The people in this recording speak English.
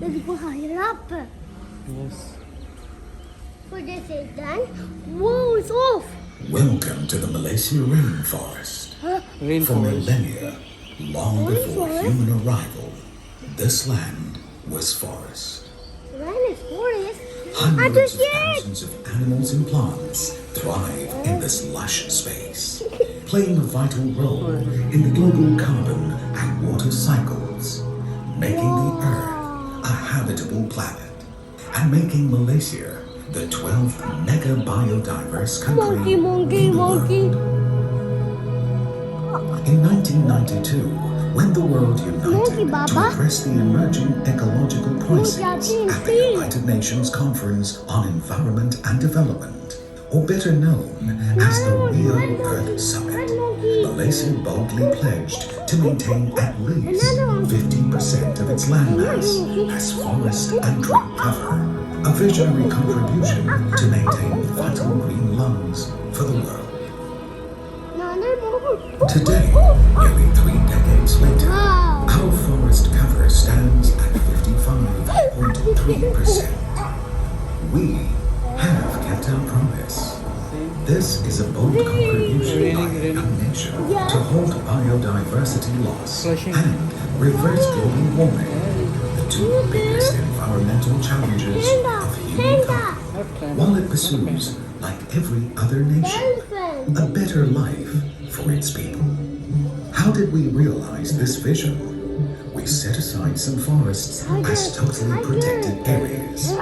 Let's go higher up. Yes. For this is done. Whoa, it's off. Welcome to the Malaysia rainforest. For Rainforest. millennia, long before Rainforest? human arrival, this land was forest. Rain is forest. Hundreds of thousands of animals and plants thrive in this lush space, playing a vital role in the global carbon and water cycles, making the Earth a habitable planet, and making Malaysia the 12th mega biodiverse country Monkey, in the monkey. world. In 1992, when the world Monkey, united to Baba. address the emerging ecological crisis Monkey, at the United Nations Conference on Environment and Development, or better known as the Rio Earth Summit, Malaysia boldly pledged to maintain at least 50% of its landmass as forest and tree cover, a visionary contribution to maintain vital green lungs for the world. Today, nearly 3 decades later, Wow. our forest cover stands at 55.3%. We have kept our promise. This is a bold contribution by a young nation to halt biodiversity loss and reverse global warming, the two biggest environmental challenges of humankind, while it pursues, like every other nation, a better life for its people. How did we realize this vision? We set aside some forests as totally protected areas.